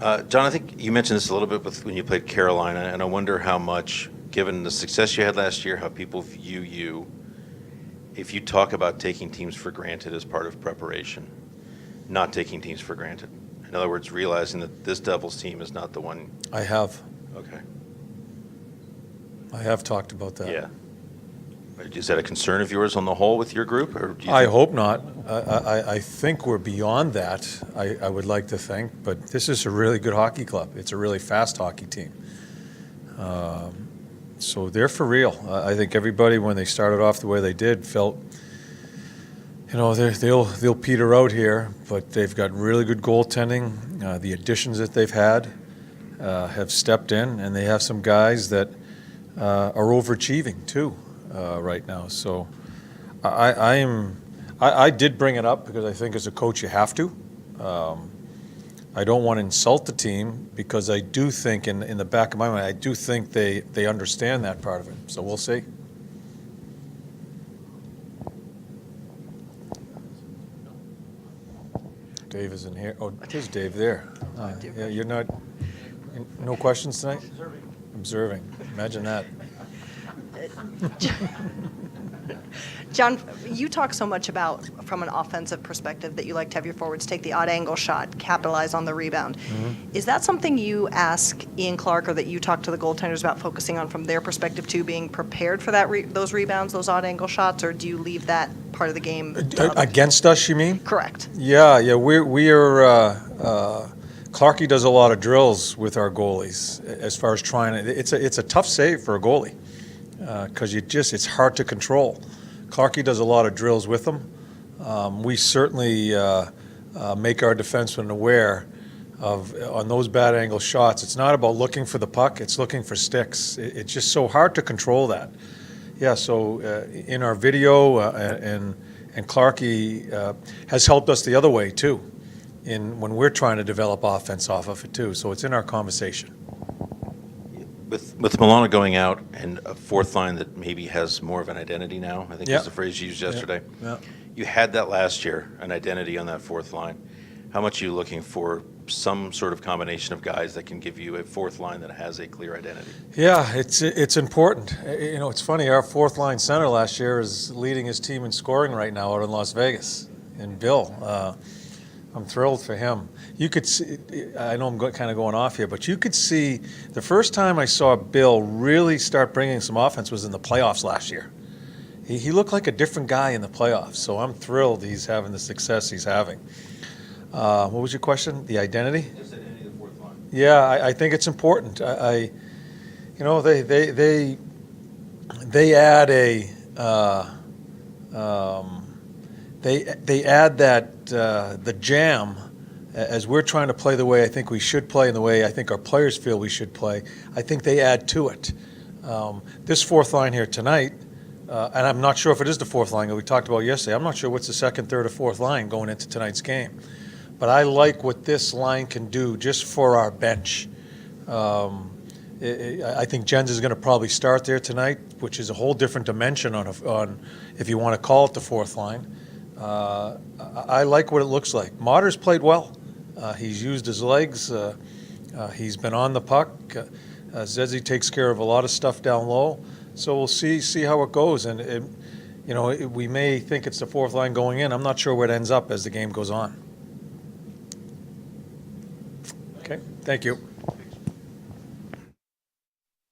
John, I think you mentioned this a little bit when you played Carolina, and I wonder how much, given the success you had last year, how people view you if you talk about taking teams for granted as part of preparation, not taking teams for granted. In other words, realizing that this Devils team is not the one. I have. Okay. I have talked about that. Yeah. Is that a concern of yours on the whole with your group? Or do you I hope not. I think we're beyond that, I would like to think, but this is a really good hockey club. It's a really fast hockey team. So they're for real. I think everybody, when they started off the way they did, felt, they'll peter out here, but they've got really good goaltending. The additions that they've had have stepped in, and they have some guys that are overachieving too right now. So I did bring it up because I think as a coach you have to. I don't want to insult the team because I do think in the back of my mind, I do think they understand that part of it. So we'll see. Dave isn't here. Oh, there's Dave there. Yeah, you're not. No questions tonight? Observing. Imagine that. John, you talk so much about, from an offensive perspective, that you like to have your forwards take the odd angle shot, capitalize on the rebound. Mm-hmm. Is that something you ask Ian Clark or that you talk to the goaltenders about focusing on from their perspective too, being prepared for that those rebounds, those odd angle shots, or do you leave that part of the game? Against us, you mean? Correct. Yeah. We are. Clarkie does a lot of drills with our goalies as far as trying to. It's a tough save for a goalie because it's hard to control. Clarkie does a lot of drills with them. We certainly make our defensemen aware of on those bad angle shots. It's not about looking for the puck; it's looking for sticks. It's just so hard to control that. Yeah. So in our video, and Clarkie has helped us the other way too, when we're trying to develop offense off of it too. So it's in our conversation. With Milano going out and a fourth line that maybe has more of an identity now, I think was the phrase you used yesterday. Yeah. You had that last year, an identity on that fourth line. How much are you looking for some sort of combination of guys that can give you a fourth line that has a clear identity? Yeah, it's important. It's funny, our fourth line center last year is leading his team in scoring right now out in Las Vegas, and Bill. I'm thrilled for him. You could see, I know I'm kind of going off here, but you could see the first time I saw Bill really start bringing some offense was in the playoffs last year. He looked like a different guy in the playoffs, so I'm thrilled he's having the success he's having. What was your question? The identity? Just identity of the fourth line. Yeah, I think it's important. They add they add that the jam as we're trying to play the way I think we should play and the way I think our players feel we should play. I think they add to it. This fourth line here tonight, and I'm not sure if it is the fourth line that we talked about yesterday. I'm not sure what's the second, third, or fourth line going into tonight's game. But I like what this line can do just for our bench. I think Jens is going to probably start there tonight, which is a whole different dimension on if you want to call it the fourth line. I like what it looks like. Matter's played well. He's used his legs. He's been on the puck. Zezzy takes care of a lot of stuff down low. So we'll see how it goes. And we may think it's the fourth line going in. I'm not sure where it ends up as the game goes on. Okay, thank you.